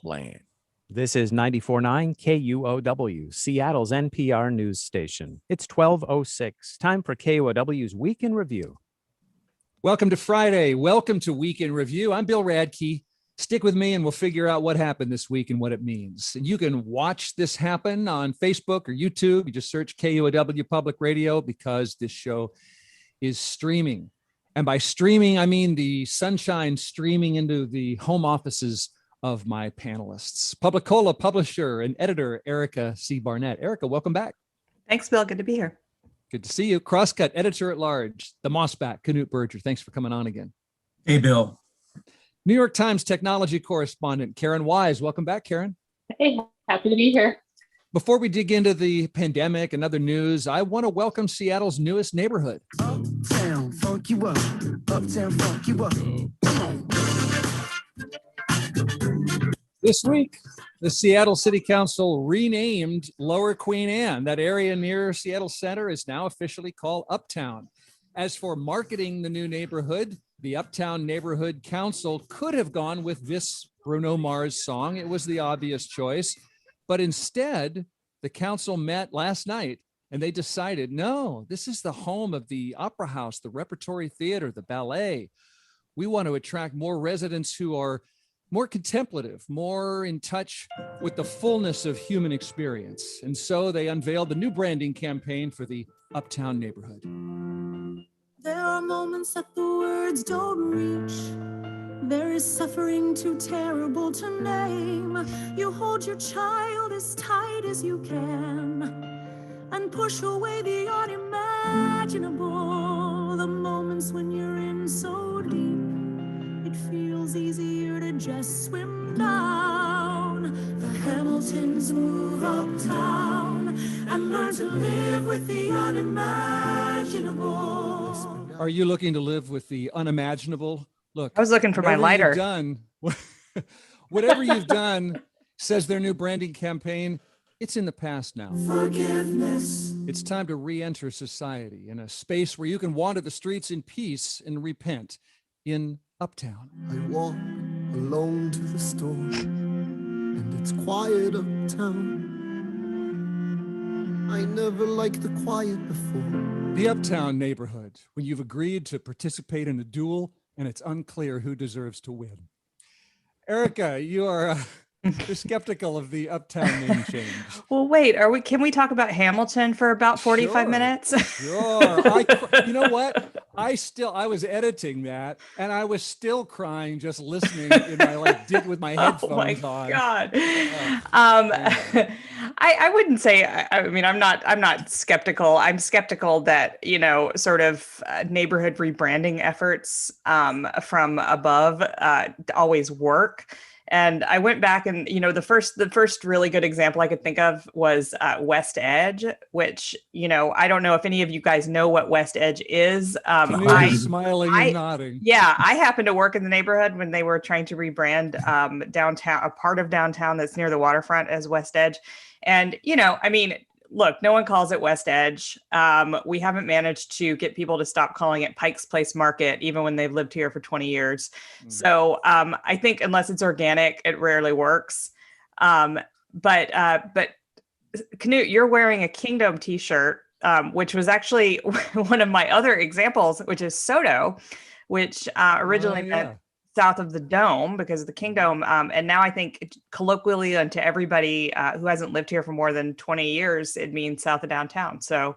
plan. This is 94.9 KUOW, Seattle's NPR news station. It's 12:06. Time for KUOW's Week in Review. Welcome to Friday. Welcome to Week in Review. I'm Bill Radke. Stick with me and we'll figure out what happened this week and what it means. And you can watch this happen on Facebook or YouTube. You just search KUOW Public Radio because this show is streaming. And by streaming, I mean the sunshine streaming into the home offices of my panelists. Publicola publisher and editor, Erica Barnett. Erica, welcome back. Thanks, Bill. Good to be here. Good to see you. Crosscut editor at large, the Mossback, Knute Berger. Thanks for coming on again. Hey, Bill. New York Times technology correspondent, Karen Weise. Welcome back, Karen. Hey, happy to be here. Before we dig into the pandemic and other news, I want to welcome Seattle's newest neighborhood. Uptown, funk you up. Uptown, funk you up. Come on. This week, the Seattle City Council renamed Lower Queen Anne. That area near Seattle Center is now officially called Uptown. As for marketing the new neighborhood, the Uptown Neighborhood Council could have gone with this Bruno Mars song. It was the obvious choice. But instead, the council met last night and they decided, no, this is the home of the Opera House, the Repertory Theater, the ballet. We want to attract more residents who are more contemplative, more in touch with the fullness of human experience. And so they unveiled the new branding campaign for the Uptown neighborhood. There are moments that the words don't reach. There is suffering too terrible to name. You hold your child as tight as you can and push away the unimaginable. The moments when you're in so deep, it feels easier to just swim down. The Hamiltons move uptown and learn to live with the unimaginable. Are you looking to live with the unimaginable? Look, I was looking for my lighter. Whatever you've done, says their new branding campaign, it's in the past now. Forgiveness. It's time to re-enter society in a space where you can wander the streets in peace and repent in Uptown. I walk alone to the store, and it's quiet uptown. I never liked the quiet before. The Uptown neighborhood, when you've agreed to participate in a duel and it's unclear who deserves to win. Erica, you are you're skeptical of the Uptown name change. Well, wait, can we talk about Hamilton for about 45 minutes? Sure. You know what? I was editing that and I was still crying just listening in my with my headphones on. Oh my God. I wouldn't say, I mean, I'm not skeptical. I'm skeptical that, sort of neighborhood rebranding efforts from above always work. And I went back and, the first really good example I could think of was West Edge, which, I don't know if any of you guys know what West Edge is. Smiling and nodding. Yeah, I happened to work in the neighborhood when they were trying to rebrand downtown, a part of downtown that's near the waterfront as West Edge. And, look, no one calls it West Edge. We haven't managed to get people to stop calling it Pike's Place Market, even when they've lived here for 20 years. Mm. So I think unless it's organic, it rarely works. But Knute, you're wearing a Kingdom t-shirt, which was actually one of my other examples, which is Soto, which originally meant south of the Dome because of the Kingdom. And now I think colloquially and to everybody who hasn't lived here for more than 20 years, it means south of downtown. So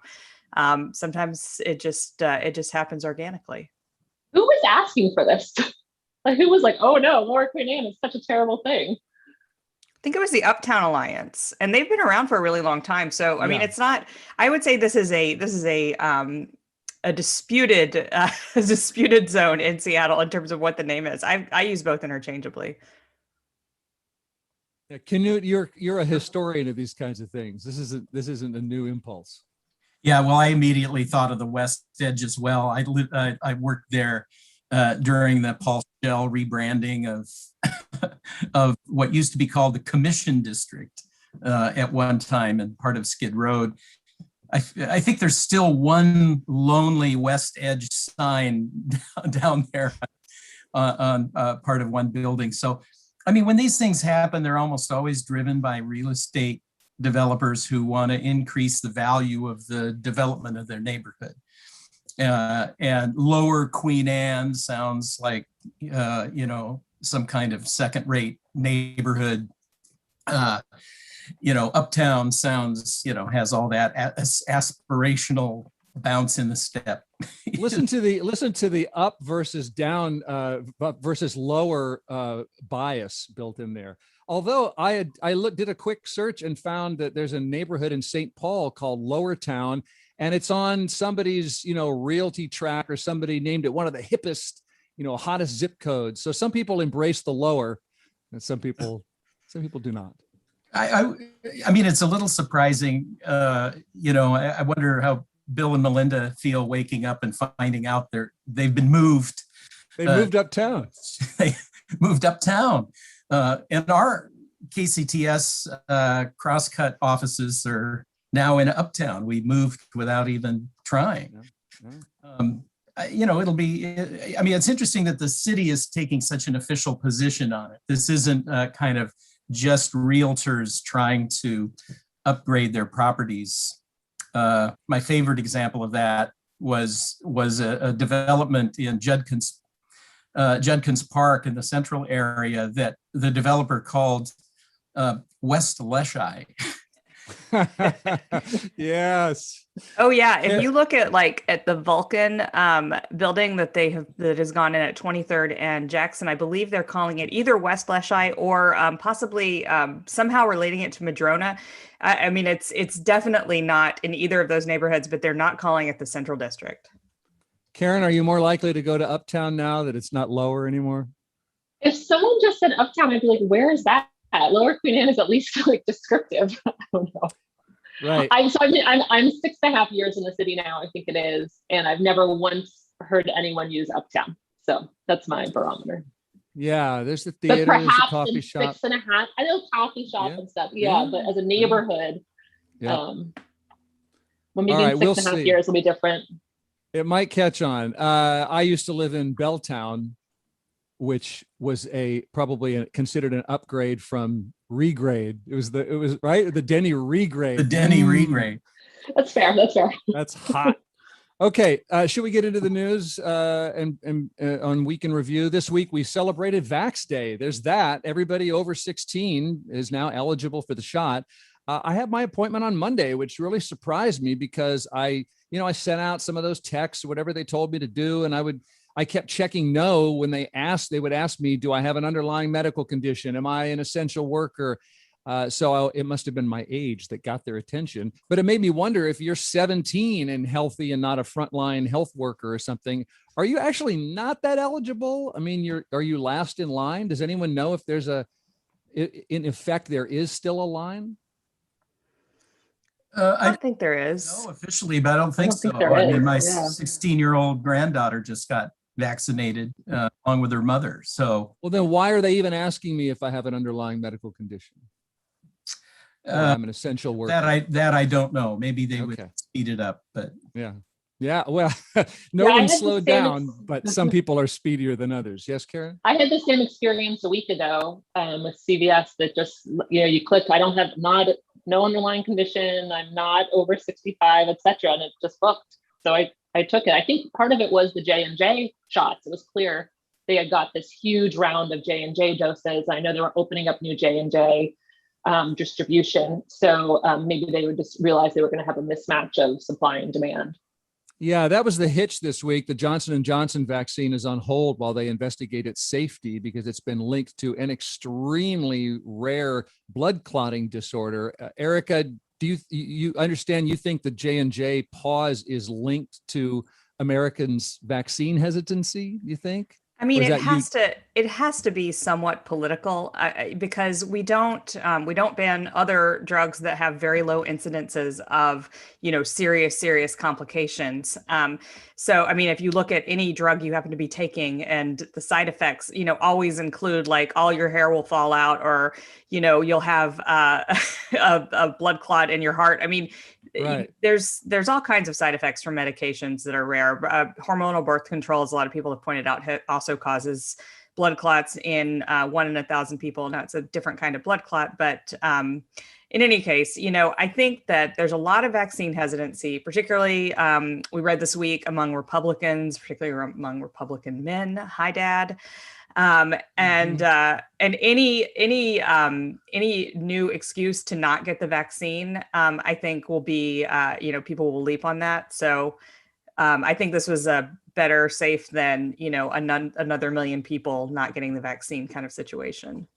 sometimes it just happens organically. Who was asking for this? Who was like, oh no, Lower Queen Anne is such a terrible thing? I think it was the Uptown Alliance, and they've been around for a really long time. So, I mean, it's not, I would say this is a disputed zone in Seattle in terms of what the name is. I use both interchangeably. Yeah, Knute, you're a historian of these kinds of things. This isn't a new impulse. Yeah, well, I immediately thought of the West Edge as well. I worked there during the Paul Shell rebranding of what used to be called the Commission District at one time and part of Skid Road. I think there's still one lonely West Edge sign down there on part of one building. So I mean, when these things happen, they're almost always driven by real estate developers who want to increase the value of the development of their neighborhood. And Lower Queen Anne sounds like, some kind of second-rate neighborhood. Uptown sounds, has all that aspirational bounce in the step. Listen to the up versus down versus lower bias built in there. Although I did a quick search and found that there's a neighborhood in St. Paul called Lower Town, and it's on somebody's realty track, or somebody named it one of the hippest, hottest zip codes. So some people embrace the lower, and some people do not. I mean, it's a little surprising. I wonder how Bill and Melinda feel waking up and finding out they've been moved. They moved uptown. They moved uptown. And our KCTS Crosscut offices are now in Uptown. We moved without even trying. It'll be, it's interesting that the city is taking such an official position on it. This isn't kind of just realtors trying to upgrade their properties. My favorite example of that was a development in Judkins Park in the central area that the developer called West Leschi. Yes. Oh yeah. If you look at the Vulcan building that has gone in at 23rd and Jackson, I believe they're calling it either West Leschi or possibly somehow relating it to Madrona. I mean, it's definitely not in either of those neighborhoods, but they're not calling it the Central District. Karen, are you more likely to go to Uptown now that it's not lower anymore? If someone just said Uptown, I'd be like, where is that? Lower Queen Anne is at least descriptive. I don't know. Right. I'm 6.5 years in the city now, I think it is, and I've never once heard anyone use Uptown. So that's my barometer. Yeah, there's the theater, but there's the coffee shop. 6.5. I know coffee shop and stuff. Yeah, but as a neighborhood, when we do 6.5 years, will be different. It might catch on. I used to live in Belltown, which was probably considered an upgrade from Regrade. It was the Denny Regrade. The Denny Regrade. That's fair. That's hot. Okay, should we get into the news and on Week in Review? This week we celebrated Vax Day. There's that. Everybody over 16 is now eligible for the shot. I had my appointment on Monday, which really surprised me because I sent out some of those texts, whatever they told me to do, and I kept checking no when they would ask me, do I have an underlying medical condition? Am I an essential worker? So it must have been my age that got their attention. But it made me wonder, if you're 17 and healthy and not a frontline health worker or something, are you actually not that eligible? I mean, are you last in line? Does anyone know if there's in effect, there is still a line? I don't think there is. No, officially, but I don't think so. I mean, my 16-year-old granddaughter just got vaccinated along with her mother. So, well, then why are they even asking me if I have an underlying medical condition? I'm an essential worker. That I don't know. Maybe they would speed it up, but yeah. Well, no one slowed down, but some people are speedier than others. Yes, Karen? I had the same experience a week ago with CVS that just, you click, I don't have no underlying condition, I'm not over 65, etc., and it just booked. So I took it. I think part of it was the J&J shots. It was clear they had got this huge round of J&J doses. I know they were opening up new J&J distribution. So maybe they would just realize they were going to have a mismatch of supply and demand. Yeah, that was the hitch this week. The Johnson & Johnson vaccine is on hold while they investigate its safety because it's been linked to an extremely rare blood clotting disorder. Erica, do you understand, you think the J&J pause is linked to Americans' vaccine hesitancy, you think? I mean, it has to be somewhat political because we don't ban other drugs that have very low incidences of, serious complications. So, I mean, if you look at any drug you happen to be taking and the side effects, always include all your hair will fall out or, you'll have a blood clot in your heart. I mean, right. There's all kinds of side effects from medications that are rare. Hormonal birth control, as a lot of people have pointed out, also causes blood clots in 1 in 1,000 people. Now it's a different kind of blood clot, but in any case, I think that there's a lot of vaccine hesitancy, particularly we read this week among Republicans, particularly among Republican men. Hi, Dad. And any new excuse to not get the vaccine, I think will be, people will leap on that. So I think this was a better safe than, another million people not getting the vaccine kind of situation.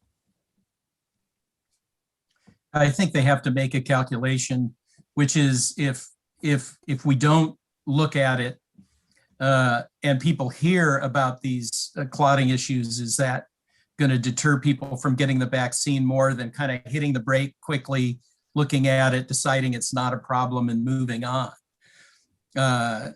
I think they have to make a calculation, which is if we don't look at it and people hear about these clotting issues, is that going to deter people from getting the vaccine more than kind of hitting the brake quickly, looking at it, deciding it's not a problem and moving on? There's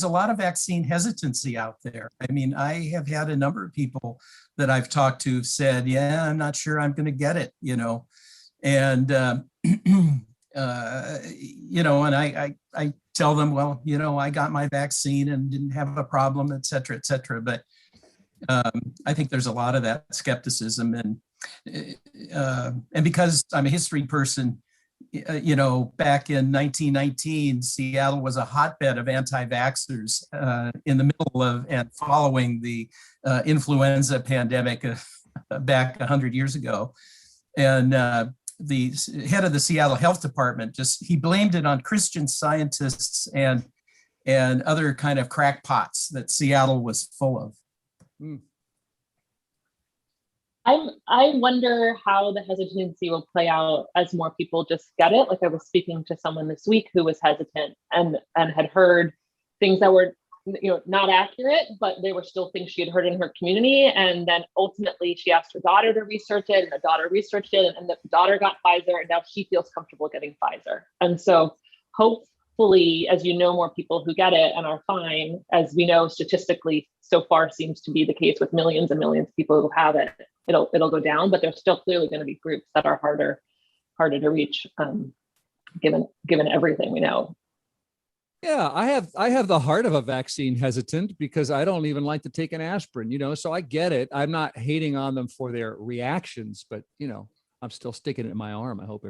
a lot of vaccine hesitancy out there. I mean, I have had a number of people that I've talked to have said, yeah, I'm not sure I'm going to get it, and, and I tell them, well, I got my vaccine and didn't have a problem, et cetera, et cetera. But I think there's a lot of that skepticism. And because I'm a history person, back in 1919, Seattle was a hotbed of anti-vaxxers in the middle of and following the influenza pandemic back 100 years ago. And the head of the Seattle Health Department he blamed it on Christian Scientists and other kind of crackpots that Seattle was full of. Mm. I wonder how the hesitancy will play out as more people just get it. Like I was speaking to someone this week who was hesitant and had heard things that were, not accurate, but they were still things she had heard in her community. And then ultimately she asked her daughter to research it, and the daughter researched it, and the daughter got Pfizer, and now she feels comfortable getting Pfizer. And so hopefully, as more people who get it and are fine, as we know statistically so far seems to be the case with millions and millions of people who have it, it'll go down, but there's still clearly going to be groups that are harder to reach, given everything we know. Yeah, I have the heart of a vaccine hesitant because I don't even like to take an aspirin, so I get it. I'm not hating on them for their reactions, but I'm still sticking it in my arm. I hope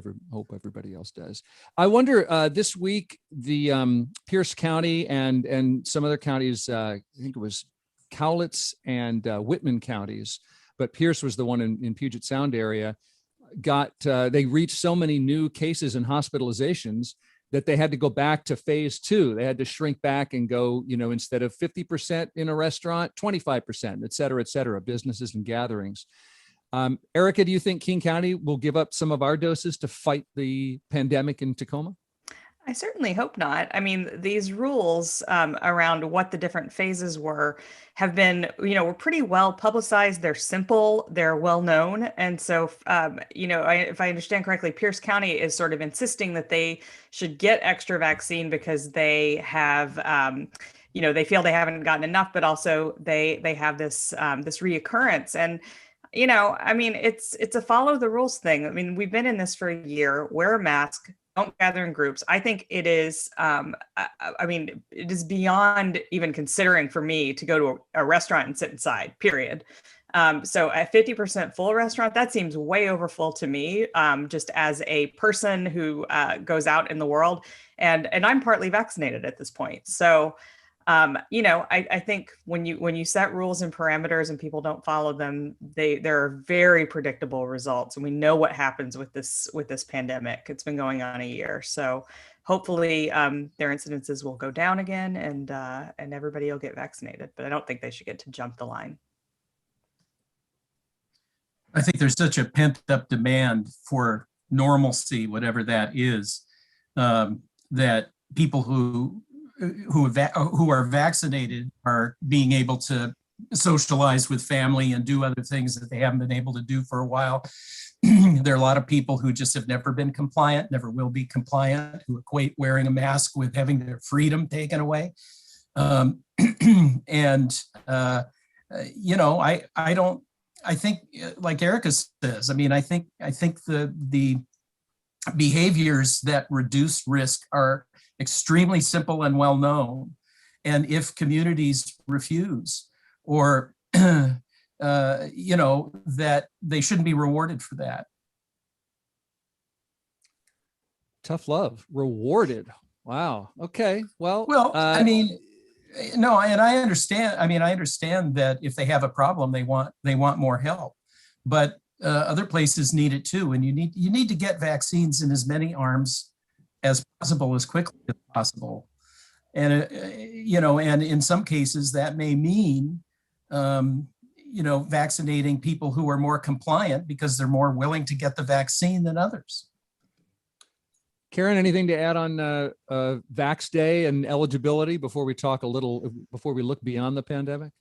everybody else does. I wonder this week the Pierce County and some other counties, I think it was Cowlitz and Whitman counties, but Pierce was the one in Puget Sound area, they reached so many new cases and hospitalizations that they had to go back to phase 2. They had to shrink back and go, instead of 50% in a restaurant, 25%, et cetera, businesses and gatherings. Erica, do you think King County will give up some of our doses to fight the pandemic in Tacoma? I certainly hope not. I mean, these rules around what the different phases have been, were pretty well publicized. They're simple, they're well known. And so, if I understand correctly, Pierce County is sort of insisting that they should get extra vaccine because they have, they feel they haven't gotten enough, but also they have this reoccurrence. And it's a follow the rules thing. I mean, we've been in this for a year. Wear a mask. Don't gather in groups. I think it is, it is beyond even considering for me to go to a restaurant and sit inside, period. So a 50% full restaurant, that seems way over full to me, just as a person who goes out in the world. And I'm partly vaccinated at this point. So, I think when you set rules and parameters and people don't follow them, there are very predictable results. And we know what happens with this pandemic. It's been going on a year. So hopefully their incidences will go down again and everybody will get vaccinated. But I don't think they should get to jump the line. I think there's such a pent up demand for normalcy, whatever that is, that people who are vaccinated are being able to socialize with family and do other things that they haven't been able to do for a while. There are a lot of people who just have never been compliant, never will be compliant, who equate wearing a mask with having their freedom taken away. I think, like Erica says, I think the behaviors that reduce risk are extremely simple and well known. And if communities refuse, or that they shouldn't be rewarded for that. Tough love, rewarded. Wow. Okay. Well, I mean, no, and I understand. I mean, I understand that if they have a problem, they want more help, but other places need it too. And you need to get vaccines in as many arms as possible, as quickly as possible. And and in some cases that may mean vaccinating people who are more compliant because they're more willing to get the vaccine than others. Karen, anything to add on Vax Day and eligibility before we look beyond the pandemic?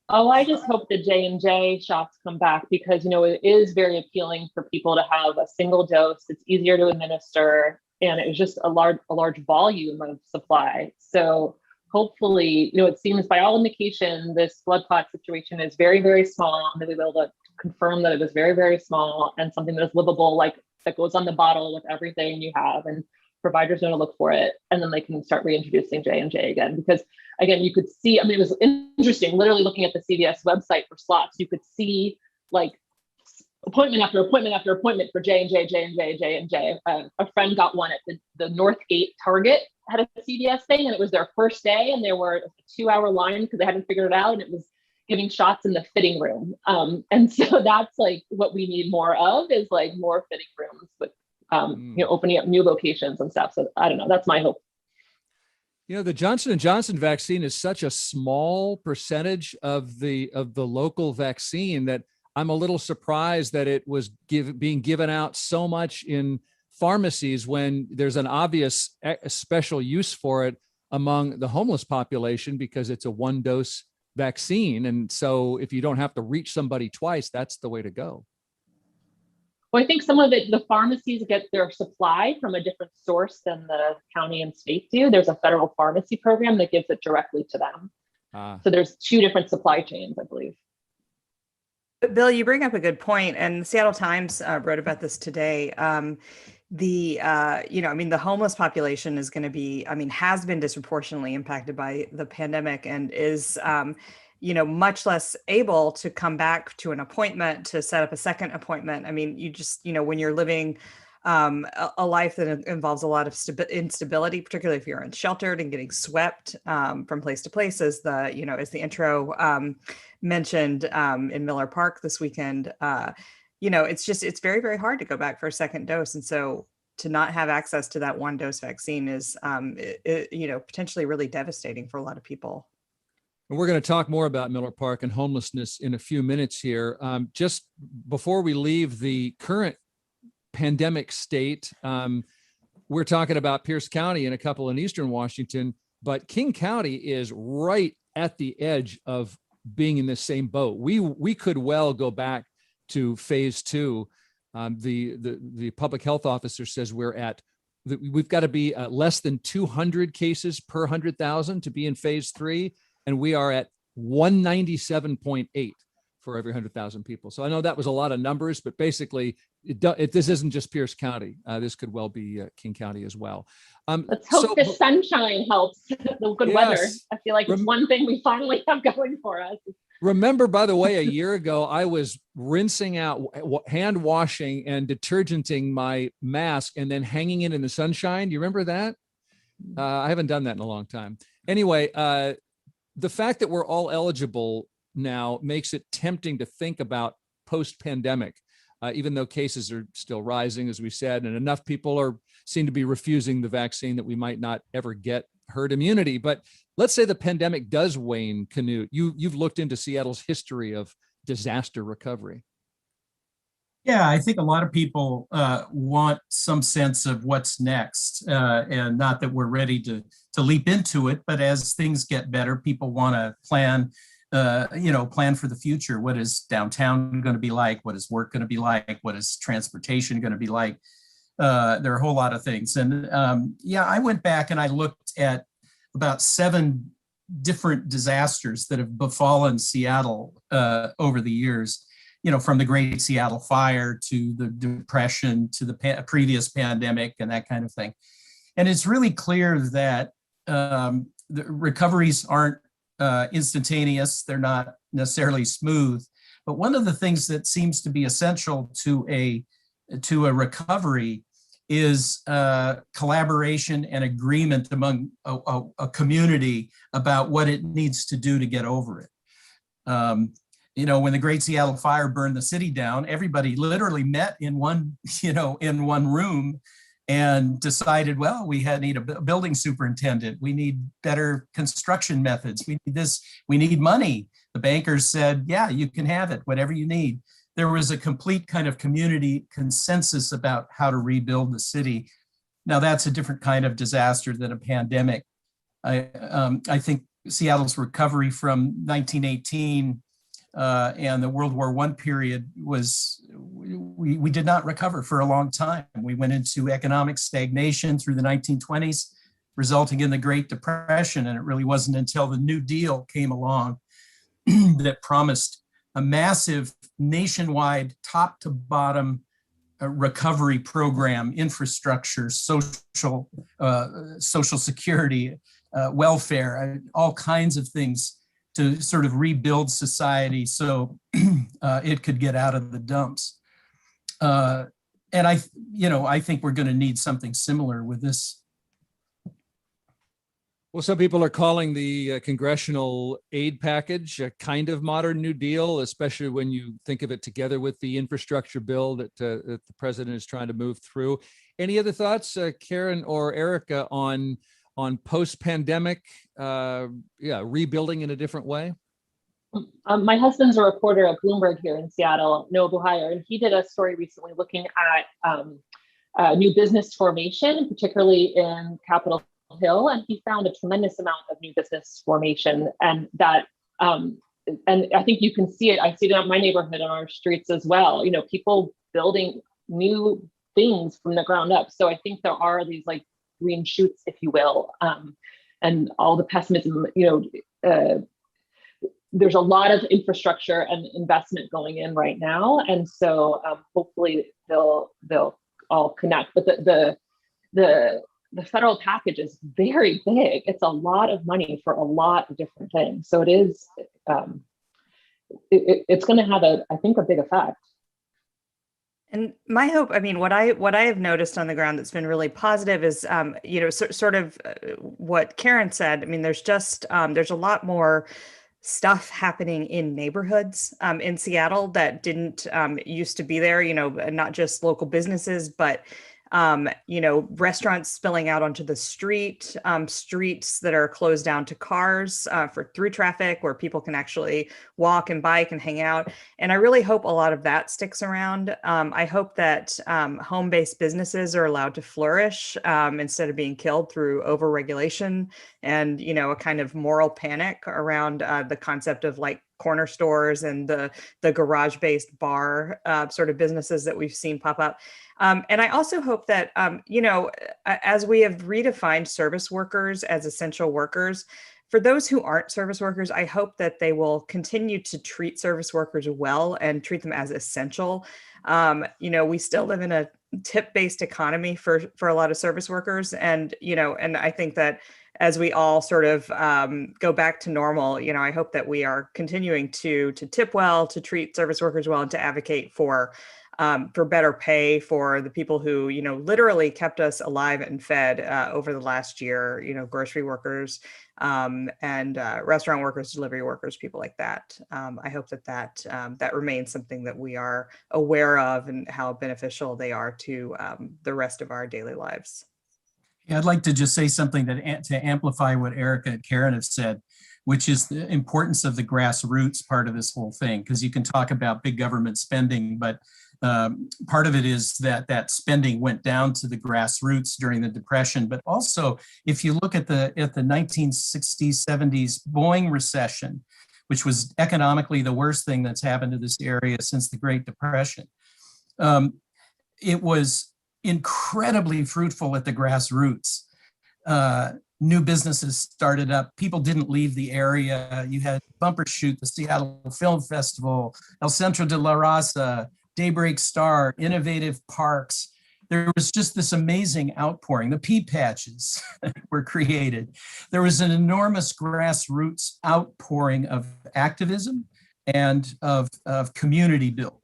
Oh, I just hope the J&J shots come back because, it is very appealing for people to have a single dose. It's easier to administer, and it was just a large volume of supply. So hopefully, it seems by all indication, this blood clot situation is very, very small, and that we will be able to confirm that it was very, very small and something that is livable, like that goes on the bottle with everything you have, and providers know to look for it, and then they can start reintroducing J&J again. Because again, you could see, it was interesting, literally looking at the CVS website for slots, you could see like appointment after appointment after appointment for J&J, J&J, J&J. A friend got one at the Northgate Target, had a CVS thing, and it was their first day, and there were a 2-hour line because they hadn't figured it out, and it was giving shots in the fitting room. And so that's like what we need more of, is like more fitting rooms with, opening up new locations and stuff. So I don't know, that's my hope. The Johnson & Johnson vaccine is such a small percentage of the local vaccine that I'm a little surprised that it was being given out so much in pharmacies when there's an obvious special use for it among the homeless population because it's a one-dose vaccine. And so if you don't have to reach somebody twice, that's the way to go. Well, I think some of it, the pharmacies get their supply from a different source than the county and state do. There's a federal pharmacy program that gives it directly to them. So there's 2 different supply chains, I believe. But Bill, you bring up a good point, and the Seattle Times wrote about this today. The homeless population is going to be, has been disproportionately impacted by the pandemic, and is, much less able to come back to an appointment, to set up a second appointment. You just, when you're living a life that involves a lot of instability, particularly if you're unsheltered and getting swept from place to place, as the intro mentioned in Miller Park this weekend. It's very, very hard to go back for a second dose. And so to not have access to that one dose vaccine is, potentially really devastating for a lot of people. And we're going to talk more about Miller Park and homelessness in a few minutes here. Just before we leave the current pandemic state, we're talking about Pierce County and a couple in Eastern Washington, but King County is right at the edge of being in the same boat. We could well go back to phase 2. The public health officer says we've got to be less than 200 cases per 100,000 to be in phase 3, and we are at 197.8 for every 100,000 people. So I know that was a lot of numbers, but basically this isn't just Pierce County. This could well be King County as well. Let's hope the sunshine helps, the good weather. I feel like it's one thing we finally have going for us. Remember, by the way, a year ago, I was rinsing out, hand washing and detergenting my mask and then hanging it in the sunshine. Do you remember that? I haven't done that in a long time. Anyway, the fact that we're all eligible now makes it tempting to think about post-pandemic, even though cases are still rising, as we said, and enough people seem to be refusing the vaccine that we might not ever get herd immunity. But let's say the pandemic does wane, Knute. You've looked into Seattle's history of disaster recovery. Yeah, I think a lot of people want some sense of what's next, and not that we're ready to leap into it, but as things get better, people want to plan for the future. What is downtown going to be like? What is work going to be like? What is transportation going to be like? There are a whole lot of things. And I went back and I looked at about 7 different disasters that have befallen Seattle over the years, from the Great Seattle Fire to the Depression to the previous pandemic and that kind of thing. And it's really clear that the recoveries aren't instantaneous. They're not necessarily smooth. But one of the things that seems to be essential to a recovery is collaboration and agreement among a community about what it needs to do to get over it. You know, when the Great Seattle Fire burned the city down, everybody literally met in one, in one room and decided, well, we need a building superintendent. We need better construction methods. We need this, we need money. The bankers said, yeah, you can have it, whatever you need. There was a complete kind of community consensus about how to rebuild the city. Now that's a different kind of disaster than a pandemic. I think Seattle's recovery from 1918 and the World War I period was, we did not recover for a long time. We went into economic stagnation through the 1920s, resulting in the Great Depression. And it really wasn't until the New Deal came along that promised a massive nationwide top to bottom recovery program, infrastructure, social security, welfare, all kinds of things to sort of rebuild society so it could get out of the dumps. And I think we're going to need something similar with this. Well, some people are calling the congressional aid package a kind of modern New Deal, especially when you think of it together with the infrastructure bill that the president is trying to move through. Any other thoughts, Karen or Erica, on post-pandemic, rebuilding in a different way? My husband's a reporter at Bloomberg here in Seattle, Noah Buhire, and he did a story recently looking at new business formation, particularly in Capitol Hill, and he found a tremendous amount of new business formation, and that and I think you can see it. I see it in my neighborhood, on our streets as well. You know, people building new things from the ground up. So I think there are these like green shoots, if you will, and all the pessimism. There's a lot of infrastructure and investment going in right now, and so hopefully they'll all connect. But the federal package is very big. It's a lot of money for a lot of different things. So it is, it's going to have I think a big effect. And my hope, I mean, what I have noticed on the ground that's been really positive is, sort of what Karen said. I mean, there's just, there's a lot more stuff happening in neighborhoods in Seattle that didn't used to be there, not just local businesses, but restaurants spilling out onto the street, streets that are closed down to cars for through traffic where people can actually walk and bike and hang out. And I really hope a lot of that sticks around. I hope that home-based businesses are allowed to flourish instead of being killed through overregulation and, a kind of moral panic around the concept of like corner stores and the garage-based bar sort of businesses that we've seen pop up. And I also hope that, as we have redefined service workers as essential workers, for those who aren't service workers, I hope that they will continue to treat service workers well and treat them as essential. We still live in a tip-based economy for a lot of service workers. And, and I think that as we all sort of go back to normal, I hope that we are continuing to tip well, to treat service workers well, and to advocate for better pay for the people who, literally kept us alive and fed over the last year, grocery workers and restaurant workers, delivery workers, people like that. I hope that remains something that we are aware of and how beneficial they are to the rest of our daily lives. Yeah, I'd like to just say something to amplify what Erica and Karen have said, which is the importance of the grassroots part of this whole thing, because you can talk about big government spending, but part of it is that spending went down to the grassroots during the Depression. But also, if you look at the 1960s, 70s Boeing recession, which was economically the worst thing that's happened to this area since the Great Depression, it was incredibly fruitful at the grassroots. New businesses started up. People didn't leave the area. You had Bumper Shoot, the Seattle Film Festival, El Centro de la Raza, Daybreak Star, innovative parks. there was just this amazing outpouring. The pea patches were created. There was an enormous grassroots outpouring of activism and of community building.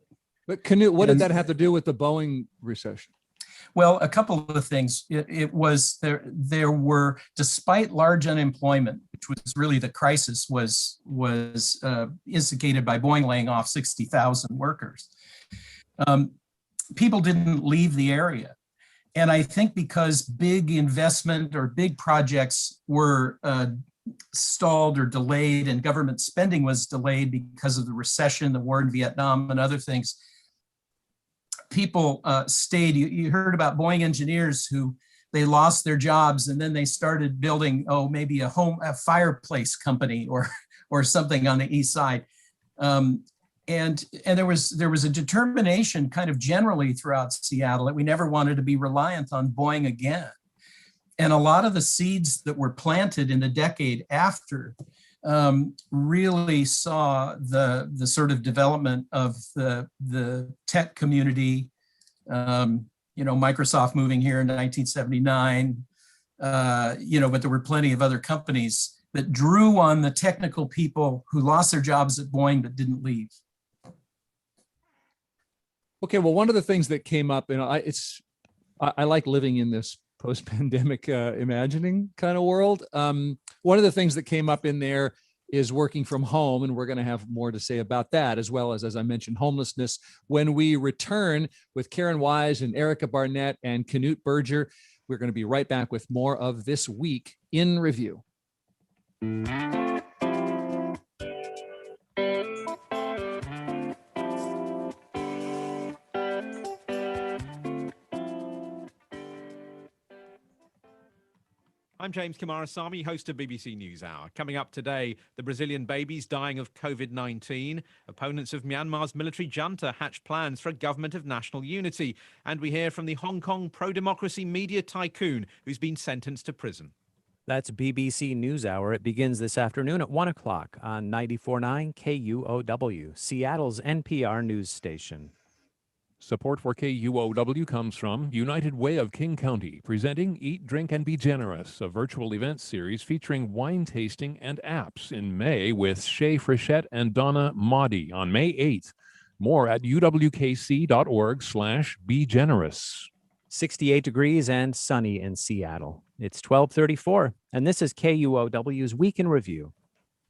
But Knute, what did that have to do with the Boeing recession? Well, a couple of things. It was there were, despite large unemployment, which was really the crisis, was instigated by Boeing laying off 60,000 workers. People didn't leave the area. And I think because big investment or big projects were stalled or delayed, and government spending was delayed because of the recession, the war in Vietnam, and other things, people stayed. You heard about Boeing engineers who they lost their jobs and then they started building, maybe a fireplace company or something on the east side. And there was a determination kind of generally throughout Seattle that we never wanted to be reliant on Boeing again. And a lot of the seeds that were planted in the decade after really saw the sort of development of the tech community. Microsoft moving here in 1979, but there were plenty of other companies that drew on the technical people who lost their jobs at Boeing but didn't leave. Okay, well, one of the things that came up, and I like living in this post-pandemic imagining kind of world. One of the things that came up in there is working from home, and we're going to have more to say about that, as well as I mentioned, homelessness. When we return with Karen Weise and Erica Barnett and Knute Berger, we're going to be right back with more of This Week in Review. I'm James Kamarasamy, host of BBC NewsHour. Coming up today, the Brazilian babies dying of COVID-19. Opponents of Myanmar's military junta hatch plans for a government of national unity. And we hear from the Hong Kong pro-democracy media tycoon who's been sentenced to prison. That's BBC NewsHour. It begins this afternoon at 1 o'clock on 94.9 KUOW, Seattle's NPR news station. Support for KUOW comes from United Way of King County, presenting Eat, Drink, and Be Generous, a virtual event series featuring wine tasting and apps in May with Shay Frechette and Donna Maudie on May 8th. More at uwkc.org/Be Generous. 68 degrees and sunny in Seattle. It's 12:34, and this is KUOW's Week in Review.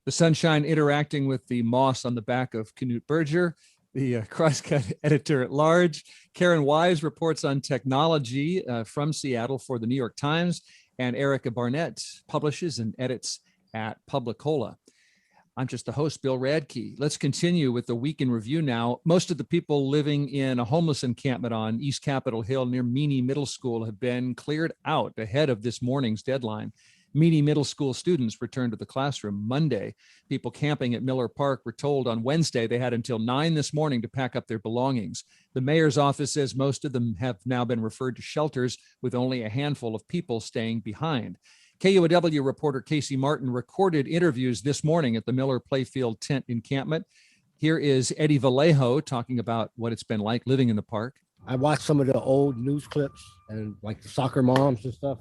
The sunshine interacting with the moss on the back of Knute Berger, the Crosscut editor-at-large. Karen Weise reports on technology from Seattle for the New York Times, and Erica Barnett publishes and edits at Publicola. I'm just the host, Bill Radke. Let's continue with the Week in Review now. Most of the people living in a homeless encampment on East Capitol Hill near Meany Middle School have been cleared out ahead of this morning's deadline. Meany Middle School students returned to the classroom Monday. People camping at Miller Park were told on Wednesday they had until 9 this morning to pack up their belongings. The mayor's office says most of them have now been referred to shelters with only a handful of people staying behind. KUOW reporter Casey Martin recorded interviews this morning at the Miller Playfield tent encampment. Here is Eddie Vallejo talking about what it's been like living in the park. I watched some of the old news clips and like the soccer moms and stuff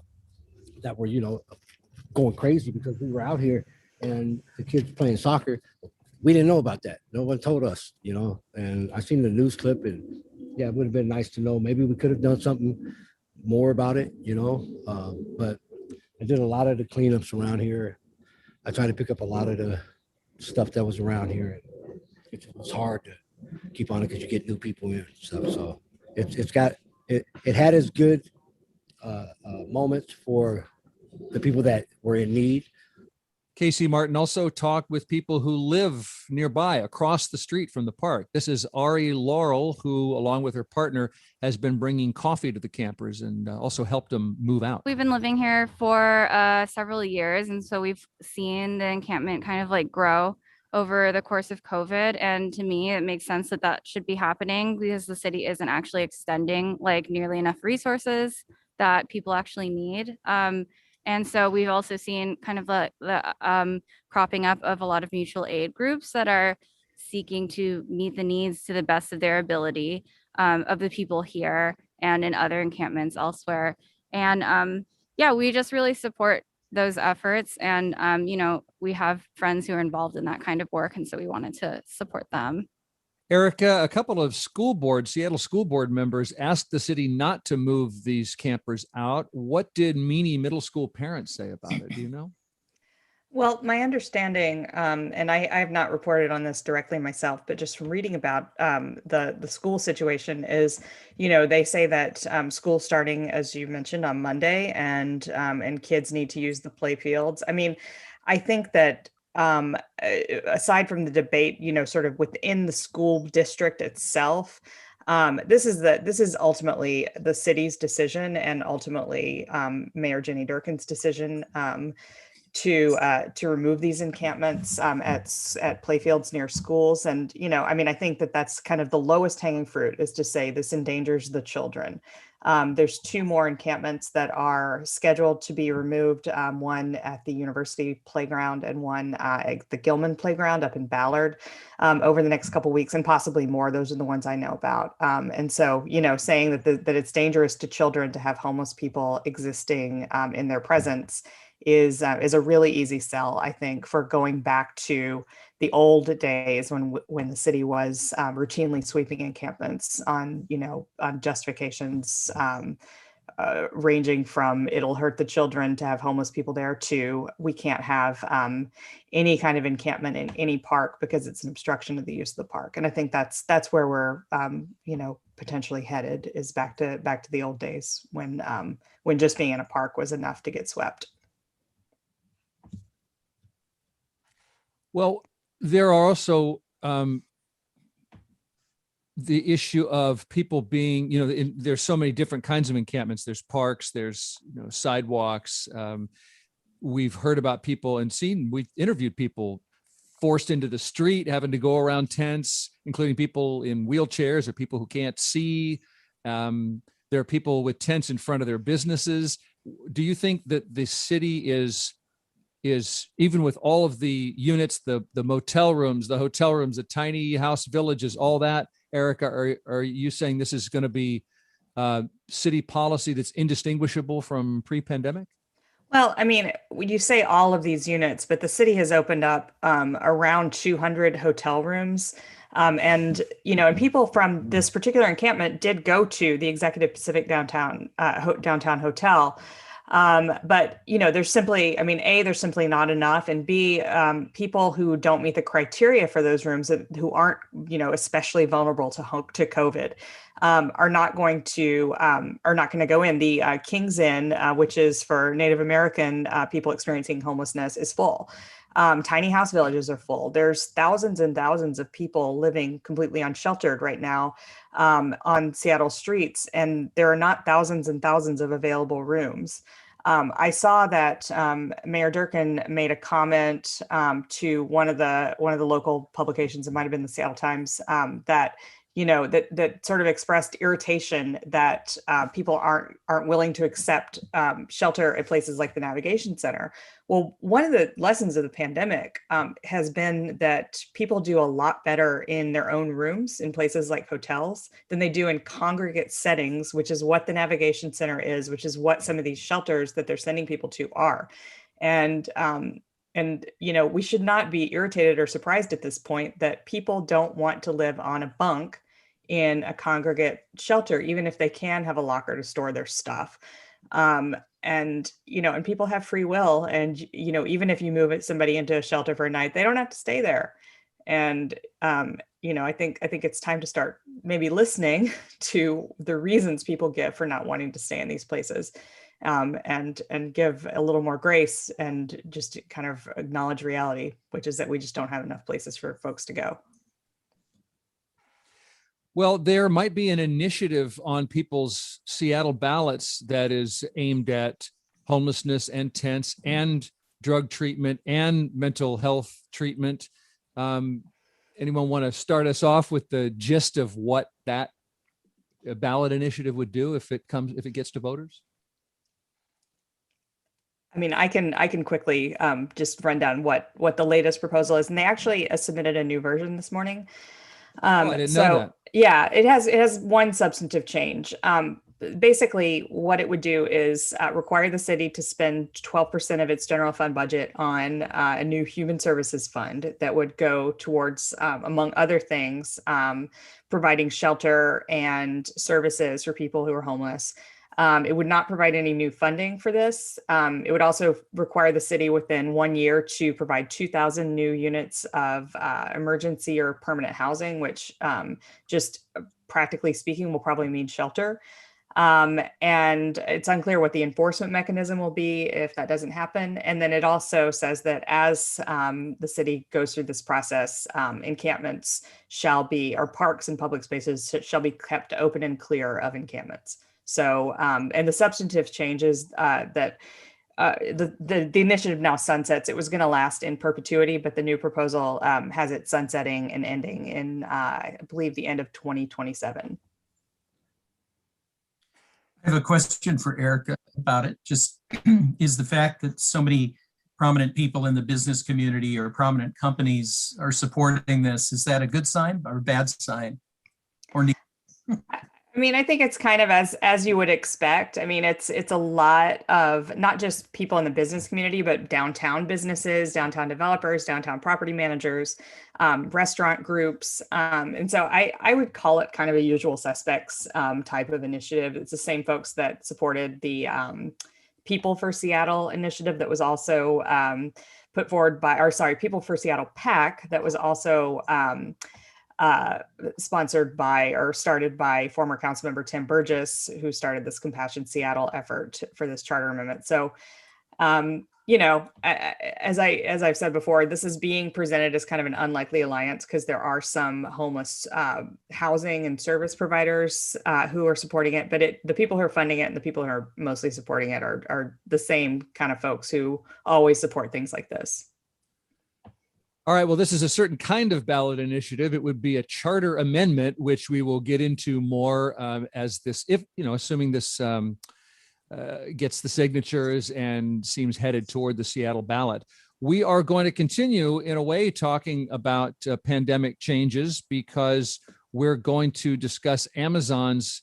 that were, going crazy because we were out here and the kids playing soccer. We didn't know about that. No one told us, and I seen the news clip, and yeah, it would have been nice to know. Maybe we could have done something more about it, but I did a lot of the cleanups around here. I tried to pick up a lot of the stuff that was around here. It was hard to keep on it because you get new people in and stuff. So it had its good moments for the people that were in need. Casey Martin also talked with people who live nearby across the street from the park. This is Ari Laurel, who, along with her partner, has been bringing coffee to the campers and also helped them move out. We've been living here for several years, and so we've seen the encampment kind of grow over the course of COVID. And to me, it makes sense that that should be happening because the city isn't actually extending nearly enough resources that people actually need. And so we've also seen kind of the cropping up of a lot of mutual aid groups that are seeking to meet the needs to the best of their ability of the people here. and in other encampments elsewhere. And yeah, we just really support those efforts. And, we have friends who are involved in that kind of work. And so we wanted to support them. Erica, a couple of Seattle school board members asked the city not to move these campers out. What did Meany Middle School parents say about it? Do you know? Well, my understanding, and I have not reported on this directly myself, but just from reading about the school situation is, they say that school starting, as you mentioned, on Monday, and kids need to use the play fields. I mean, I think that aside from the debate, sort of within the school district itself, this is ultimately the city's decision, and ultimately Mayor Jenny Durkin's decision. To remove these encampments at playfields near schools. And, I think that's kind of the lowest hanging fruit, is to say this endangers the children. There's 2 more encampments that are scheduled to be removed, one at the university playground and one at the Gilman playground up in Ballard over the next couple of weeks, and possibly more. Those are the ones I know about. And so, saying that it's dangerous to children to have homeless people existing in their presence is a really easy sell, I think, for going back to the old days when the city was routinely sweeping encampments on justifications ranging from it'll hurt the children to have homeless people there to we can't have any kind of encampment in any park because it's an obstruction of the use of the park. And I think that's where we're potentially headed, is back to the old days when just being in a park was enough to get swept. Well, there are also the issue of people being, there's so many different kinds of encampments. There's parks, there's sidewalks. We've heard about people we've interviewed people forced into the street, having to go around tents, including people in wheelchairs or people who can't see. There are people with tents in front of their businesses. Do you think that the city is even with all of the units, the motel rooms, the hotel rooms, the tiny house villages, all that, Erica, are you saying this is going to be city policy that's indistinguishable from pre-pandemic? Well, I mean, you say all of these units, but the city has opened up around 200 hotel rooms. And people from this particular encampment did go to the Executive Pacific downtown hotel. But there's simply, there's simply not enough, and B, people who don't meet the criteria for those rooms, who aren't, especially vulnerable to COVID, are not going to go in. The King's Inn, which is for Native American people experiencing homelessness, is full. Tiny house villages are full. There's thousands and thousands of people living completely unsheltered right now on Seattle streets, and there are not thousands and thousands of available rooms. I saw that Mayor Durkin made a comment to one of the local publications, it might have been the Seattle Times, that that sort of expressed irritation that people aren't willing to accept shelter at places like the Navigation Center. Well, one of the lessons of the pandemic has been that people do a lot better in their own rooms in places like hotels than they do in congregate settings, which is what the Navigation Center is, which is what some of these shelters that they're sending people to are. And we should not be irritated or surprised at this point that people don't want to live on a bunk in a congregate shelter, even if they can have a locker to store their stuff. And people have free will. And, even if you move somebody into a shelter for a night, they don't have to stay there. And, I think it's time to start maybe listening to the reasons people give for not wanting to stay in these places, and give a little more grace and just kind of acknowledge reality, which is that we just don't have enough places for folks to go. Well, there might be an initiative on people's Seattle ballots that is aimed at homelessness and tents and drug treatment and mental health treatment. Anyone want to start us off with the gist of what that ballot initiative would do if it gets to voters? I can quickly just run down what the latest proposal is, and they actually submitted a new version this morning. I didn't know that. Yeah, it has one substantive change. basically what it would do is require the city to spend 12% of its general fund budget on a new human services fund that would go towards, among other things, providing shelter and services for people who are homeless. It would not provide any new funding for this. It would also require the city within 1 year to provide 2,000 new units of emergency or permanent housing, which just practically speaking will probably mean shelter. And it's unclear what the enforcement mechanism will be if that doesn't happen. And then it also says that as the city goes through this process, encampments shall be, or parks and public spaces shall be kept open and clear of encampments. So, and the substantive changes that the initiative now sunsets. It was going to last in perpetuity, but the new proposal has it sunsetting and ending in, I believe, the end of 2027. I have a question for Erica about it. Just is the fact that so many prominent people in the business community or prominent companies are supporting this, is that a good sign or a bad sign? Or I mean, I think it's kind of as you would expect. I mean, it's a lot of not just people in the business community, but downtown businesses, downtown developers, downtown property managers, restaurant groups. And so I would call it kind of a usual suspects type of initiative. It's the same folks that supported the People for Seattle initiative that was also put forward by, or sorry, People for Seattle PAC that was also sponsored by or started by former Councilmember Tim Burgess, who started this Compassion Seattle effort for this charter amendment. So, you know, as I've said before, this is being presented as kind of an unlikely alliance because there are some homeless housing and service providers who are supporting it, but the people who are funding it and the people who are mostly supporting it are the same kind of folks who always support things like this. All right, well, this is a certain kind of ballot initiative. It would be a charter amendment, which we will get into more as this, if, you know, assuming this gets the signatures and seems headed toward the Seattle ballot. We are going to continue in a way talking about pandemic changes because we're going to discuss Amazon's,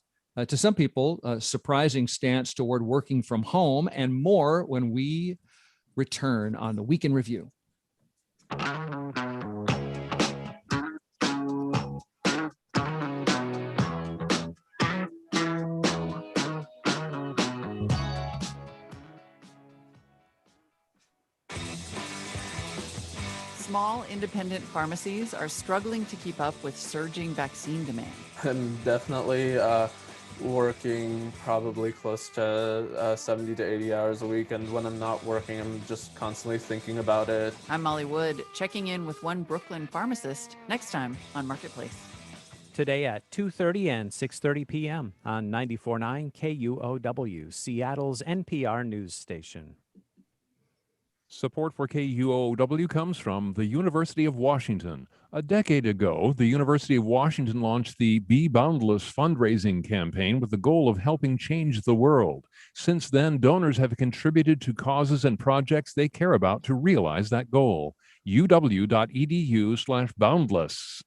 to some people, surprising stance toward working from home and more when we return on the Week in Review. Small independent pharmacies are struggling to keep up with surging vaccine demand. I'm definitely working probably close to 70 to 80 hours a week, and when I'm not working, I'm just constantly thinking about it. I'm Molly Wood, checking in with one Brooklyn pharmacist next time on Marketplace. Today at 2:30 and 6:30 p.m. on 94.9 KUOW, Seattle's NPR news station. Support for KUOW comes from the University of Washington. A decade ago, the University of Washington launched the Be Boundless fundraising campaign with the goal of helping change the world. Since then, donors have contributed to causes and projects they care about to realize that goal. uw.edu/boundless.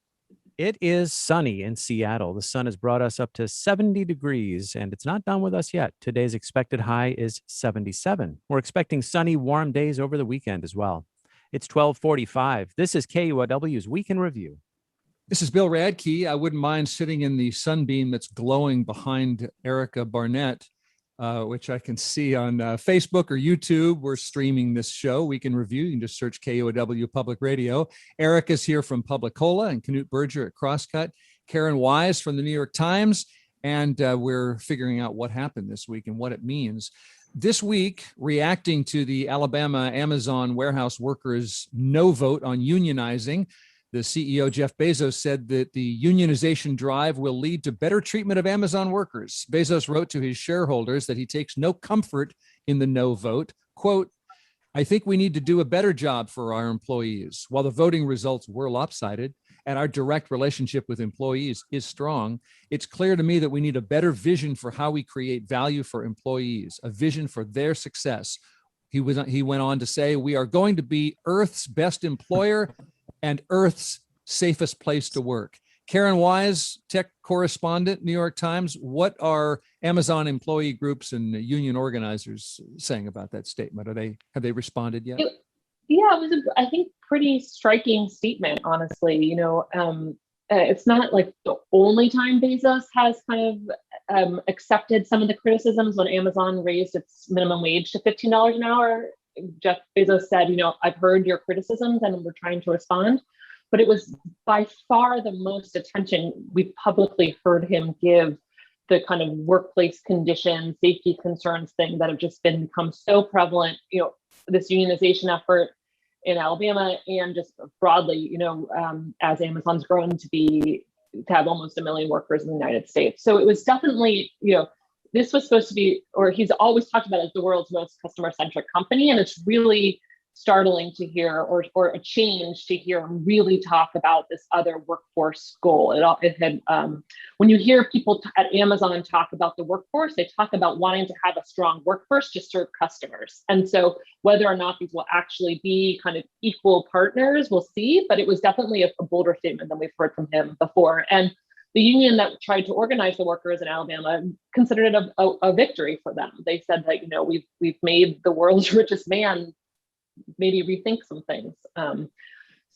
It is sunny in Seattle. The sun has brought us up to 70 degrees, and it's not done with us yet. Today's expected high is 77. We're expecting sunny, warm days over the weekend as well. It's 12:45. This is KUOW's Week in Review. This is Bill Radke. I wouldn't mind sitting in the sunbeam that's glowing behind Erica Barnett, which I can see on Facebook or YouTube. We're streaming this show, Week in Review. You can just search KUOW Public Radio. Erica's here from Publicola and Knute Berger at Crosscut. Karen Weise from the New York Times. And we're figuring out what happened this week and what it means. This week, reacting to the Alabama Amazon warehouse workers' no vote on unionizing, the CEO, Jeff Bezos, said that the unionization drive will lead to better treatment of Amazon workers. Bezos wrote to his shareholders that he takes no comfort in the no vote. Quote, "I think we need to do a better job for our employees. While the voting results were lopsided and our direct relationship with employees is strong, it's clear to me that we need a better vision for how we create value for employees, a vision for their success." He went on to say, "We are going to be Earth's best employer and Earth's safest place to work." Karen Weise, tech correspondent, New York Times. What are Amazon employee groups and union organizers saying about that statement? Have they responded yet? Yeah, it was I think pretty striking statement, honestly. It's not like the only time Bezos has kind of accepted some of the criticisms. When Amazon raised its minimum wage to $15 an hour, Jeff Bezos said, I've heard your criticisms and we're trying to respond. But it was by far the most attention we've publicly heard him give the kind of workplace conditions, safety concerns thing that have just become so prevalent, this unionization effort in Alabama and just broadly, as Amazon's grown to have almost 1 million workers in the United States. So it was definitely, this was supposed to be, or he's always talked about it as the world's most customer-centric company. And it's really startling to hear, or a change to hear him really talk about this other workforce goal. It had when you hear people at Amazon talk about the workforce, they talk about wanting to have a strong workforce to serve customers. And so whether or not these will actually be kind of equal partners, we'll see. But it was definitely a bolder statement than we've heard from him before. And the union that tried to organize the workers in Alabama considered it a victory for them. They said that we've made the world's richest man maybe rethink some things.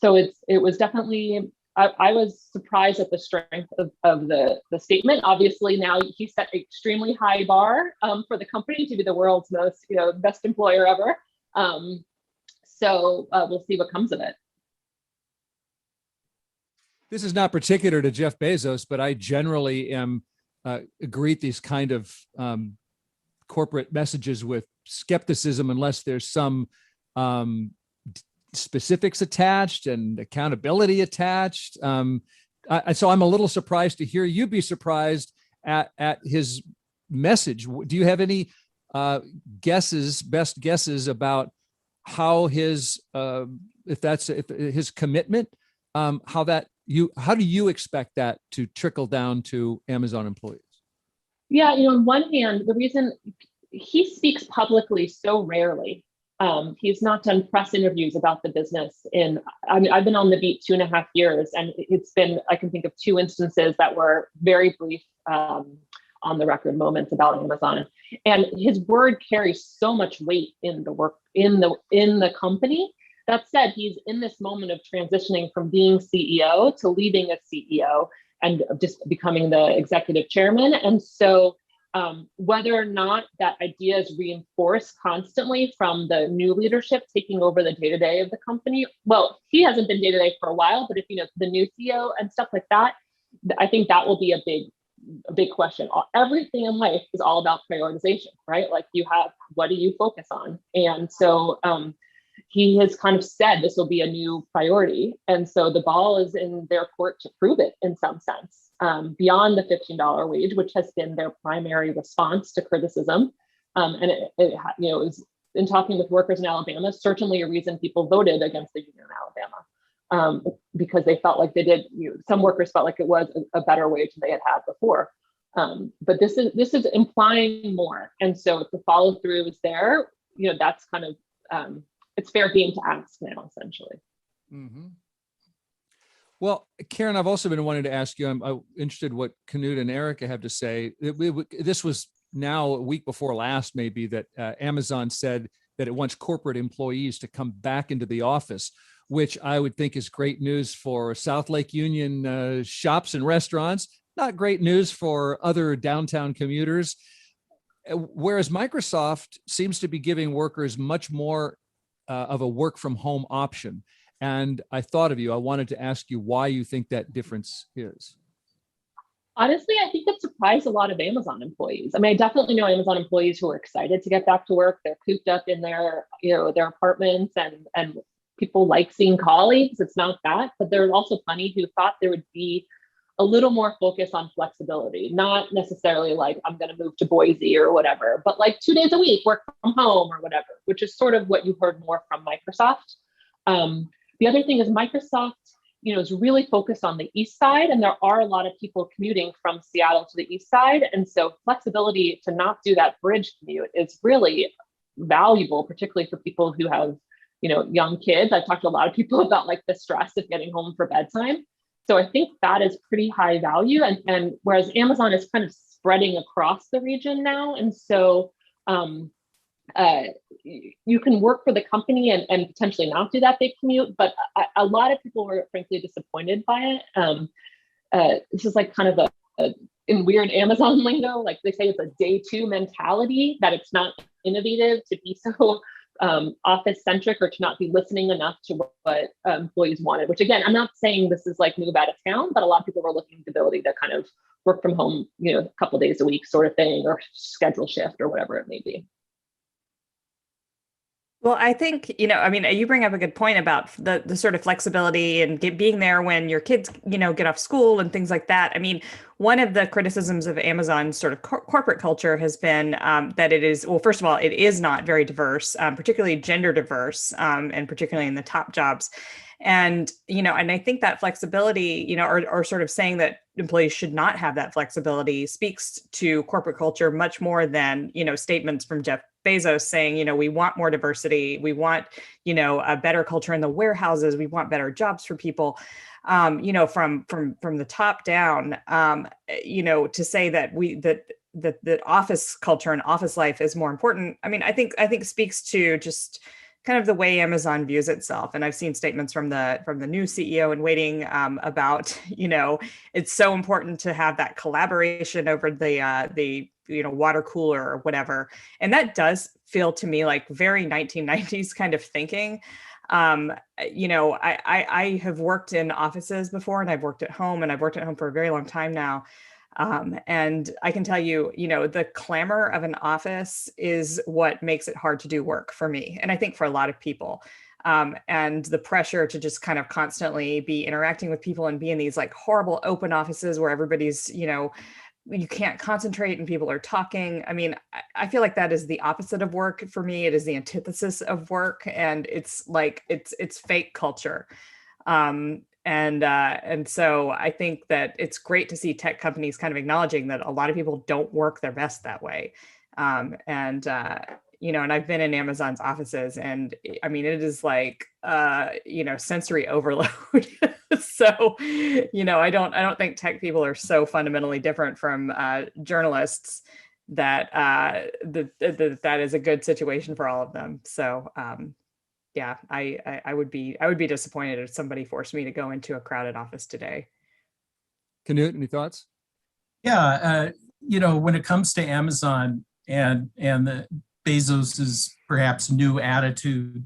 So it was definitely, I was surprised at the strength of the statement. Obviously now he set an extremely high bar for the company to be the world's most, best employer ever. So we'll see what comes of it. This is not particular to Jeff Bezos, but I generally greet these kind of corporate messages with skepticism unless there's some specifics attached and accountability attached. So I'm a little surprised to hear you be surprised at his message. Do you have any best guesses about how his his commitment, how do you expect that to trickle down to Amazon employees? Yeah, on one hand, the reason he speaks publicly so rarely, he's not done press interviews about the business I've been on the beat 2.5 years, and it's been, I can think of 2 instances that were very brief on the record moments about Amazon. And his word carries so much weight in the work, in the company. That said, he's in this moment of transitioning from being CEO to leaving as CEO and just becoming the executive chairman. And so whether or not that idea is reinforced constantly from the new leadership taking over the day-to-day of the company, well, he hasn't been day-to-day for a while, but if the new CEO and stuff like that, I think that will be a big question. Everything in life is all about prioritization, right? Like what do you focus on? And so he has kind of said this will be a new priority. And so the ball is in their court to prove it in some sense, beyond the $15 wage, which has been their primary response to criticism. And it was, in talking with workers in Alabama, certainly a reason people voted against the union in Alabama, because they felt like some workers felt like it was a better wage than they had before. But this is implying more. And so if the follow through is there, that's kind of, it's fair game to ask now, essentially. Mm-hmm. Well, Karen, I've also been wanting to ask you, I'm interested what Knute and Erica have to say. This was now a week before last, maybe, that Amazon said that it wants corporate employees to come back into the office, which I would think is great news for South Lake Union shops and restaurants, not great news for other downtown commuters. Whereas Microsoft seems to be giving workers much more of a work from home option. And I thought of you, I wanted to ask you why you think that difference is. Honestly, I think it surprised a lot of Amazon employees. I mean, I definitely know Amazon employees who are excited to get back to work. They're cooped up in their apartments, and people like seeing colleagues. It's not that, but there are also plenty who thought there would be a little more focus on flexibility, not necessarily like I'm going to move to Boise or whatever, but like 2 days a week, work from home or whatever, which is sort of what you heard more from Microsoft. The other thing is Microsoft, is really focused on the East Side, and there are a lot of people commuting from Seattle to the East Side. And so flexibility to not do that bridge commute is really valuable, particularly for people who have, young kids. I've talked to a lot of people about like the stress of getting home for bedtime. So I think that is pretty high value. And whereas Amazon is kind of spreading across the region now. And so you can work for the company and potentially not do that big commute, but a lot of people were frankly disappointed by it. This is like kind of in weird Amazon lingo, like they say it's a day two mentality, that it's not innovative to be so office centric or to not be listening enough to what employees wanted, which again, I'm not saying this is like move out of town, but a lot of people were looking at the ability to kind of work from home, a couple of days a week sort of thing, or schedule shift or whatever it may be. Well, I think, you bring up a good point about the sort of flexibility and being there when your kids, get off school and things like that. I mean, one of the criticisms of Amazon's sort of corporate culture has been that it is, well, first of all, it is not very diverse, particularly gender diverse, and particularly in the top jobs. And, and I think that flexibility, or sort of saying that employees should not have that flexibility speaks to corporate culture much more than, statements from Jeff Bezos saying, we want more diversity. We want, a better culture in the warehouses. We want better jobs for people, from the top down, to say that that office culture and office life is more important. I mean, I think speaks to just kind of the way Amazon views itself. And I've seen statements from the new CEO in waiting about, it's so important to have that collaboration over the water cooler or whatever. And that does feel to me like very 1990s kind of thinking. I have worked in offices before, and I've worked at home, and I've worked at home for a very long time now. And I can tell you, the clamor of an office is what makes it hard to do work for me. And I think for a lot of people, and the pressure to just kind of constantly be interacting with people and be in these like horrible open offices where everybody's, you can't concentrate and people are talking. I mean, I feel like that is the opposite of work for me. It is the antithesis of work. And it's like, it's fake culture. And so I think that it's great to see tech companies kind of acknowledging that a lot of people don't work their best that way. And I've been in Amazon's offices, and I mean, it is like, sensory overload. So, I don't think tech people are so fundamentally different from journalists that that is a good situation for all of them. So, yeah, I would be disappointed if somebody forced me to go into a crowded office today. Knute, any thoughts? Yeah, when it comes to Amazon and the Bezos's perhaps new attitude,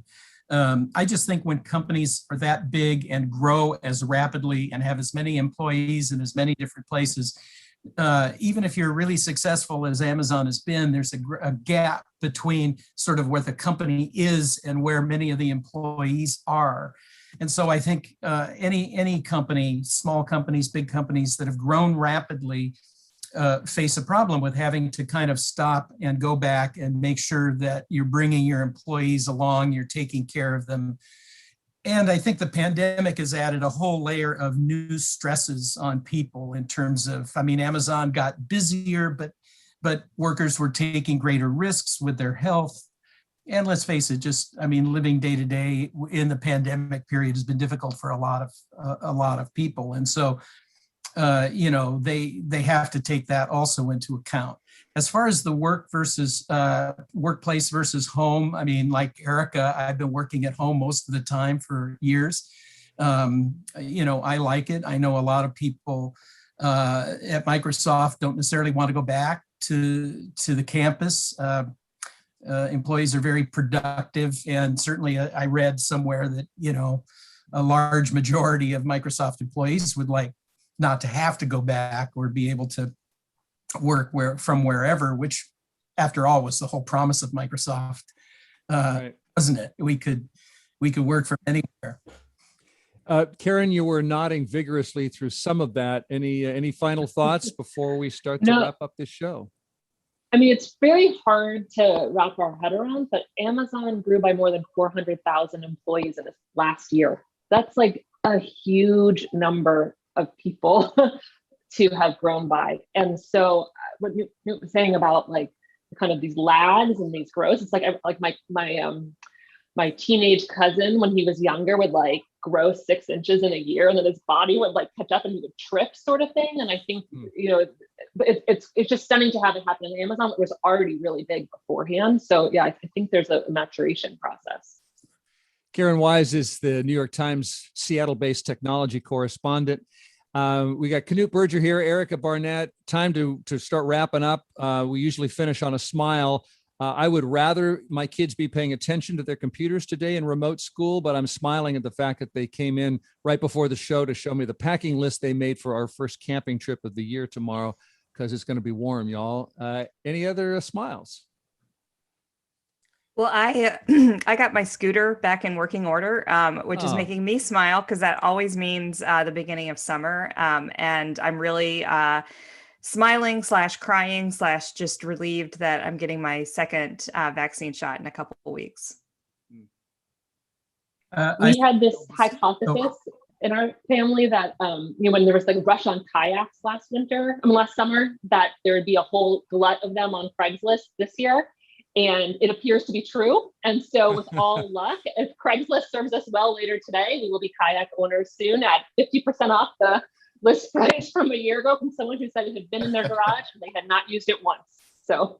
I just think when companies are that big and grow as rapidly and have as many employees in as many different places, even if you're really successful as Amazon has been, there's a gap between sort of where the company is and where many of the employees are. And so I think any company, small companies, big companies that have grown rapidly face a problem with having to kind of stop and go back and make sure that you're bringing your employees along, you're taking care of them. And I think the pandemic has added a whole layer of new stresses on people in terms of, Amazon got busier, but workers were taking greater risks with their health. And let's face it, living day to day in the pandemic period has been difficult for a lot of people. And so, they have to take that also into account. As far as the workplace versus home, like Erica, I've been working at home most of the time for years. I like it. I know a lot of people at Microsoft don't necessarily want to go back to the campus. Employees are very productive. And certainly I read somewhere that, a large majority of Microsoft employees would like not to have to go back or be able to work from wherever, which after all was the whole promise of Microsoft, right. Wasn't it? We could work from anywhere. Karen, you were nodding vigorously through some of that. Any final thoughts before we start to wrap up this show? It's very hard to wrap our head around, but Amazon grew by more than 400,000 employees in this last year. That's like a huge number of people to have grown by. And so what Knute was saying about like kind of these lags and these growths, it's like my teenage cousin when he was younger would like grow 6 inches in a year, and then his body would like catch up and he would trip, sort of thing. And I think, you know, it's just stunning to have it happen in Amazon. It was already really big beforehand. So yeah, I think there's a maturation process. Karen Weise is the New York Times Seattle-based technology correspondent. We got Knute Berger here, Erica Barnett. Time to start wrapping up. We usually finish on a smile. I would rather my kids be paying attention to their computers today in remote school, but I'm smiling at the fact that they came in right before the show to show me the packing list they made for our first camping trip of the year tomorrow, because it's going to be warm, y'all. Any other smiles? Well, I got my scooter back in working order, which is making me smile because that always means the beginning of summer. And I'm really smiling / crying / just relieved that I'm getting my second vaccine shot in a couple of weeks. We had this hypothesis in our family that, you know, when there was like a rush on kayaks last summer, that there would be a whole glut of them on Craigslist this year. And it appears to be true. And so with all luck, if Craigslist serves us well later today, we will be kayak owners soon at 50% off the list price from a year ago from someone who said it had been in their garage and they had not used it once. So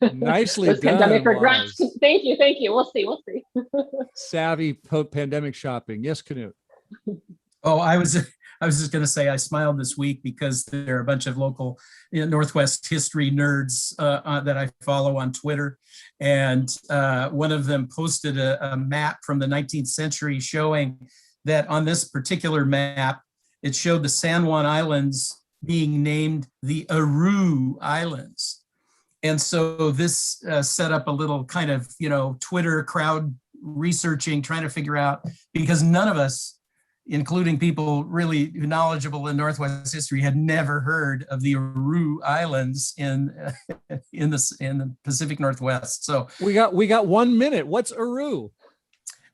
nicely done. Pandemic regrets. Thank you. We'll see. Savvy pandemic shopping. Yes, Knute. Oh, I was just going to say I smiled this week because there are a bunch of local Northwest history nerds that I follow on Twitter. And one of them posted a map from the 19th century showing that on this particular map, it showed the San Juan Islands being named the Aru Islands. And so this set up a little kind of, you know, Twitter crowd researching, trying to figure out, because none of us, including people really knowledgeable in Northwest history, had never heard of the Aru Islands in the Pacific Northwest. So we got 1 minute. What's Aru?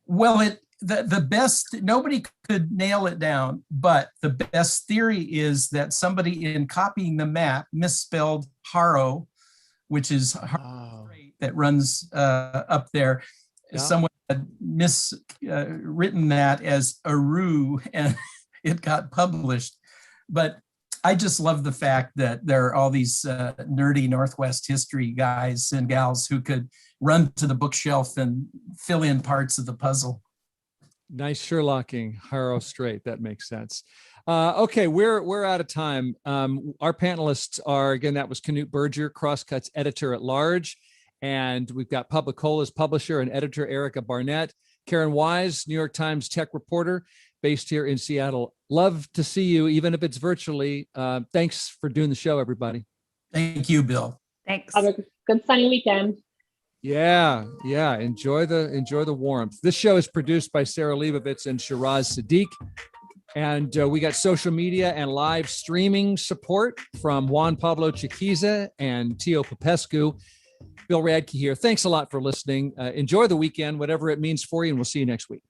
Well, the best, nobody could nail it down, but the best theory is that somebody in copying the map misspelled Haro, which is that runs up there. Yeah. Someone had miswritten that as Aru, and it got published. But I just love the fact that there are all these nerdy Northwest history guys and gals who could run to the bookshelf and fill in parts of the puzzle. Nice Sherlocking, Harrow Strait. That makes sense. Okay, we're out of time. Our panelists are, again, that was Knute Berger, Crosscut's editor-at-large. And we've got Publicola's publisher and editor, Erica Barnett. Karen Weise, New York Times tech reporter based here in Seattle. Love to see you, even if it's virtually. Thanks for doing the show, everybody. Thank you, Bill. Thanks. Have a good sunny weekend. Yeah. Enjoy the warmth. This show is produced by Sarah Leibovitz and Shiraz Sadiq. And we got social media and live streaming support from Juan Pablo Chiquiza and Tio Popescu. Bill Radke here. Thanks a lot for listening. Enjoy the weekend, whatever it means for you, and we'll see you next week.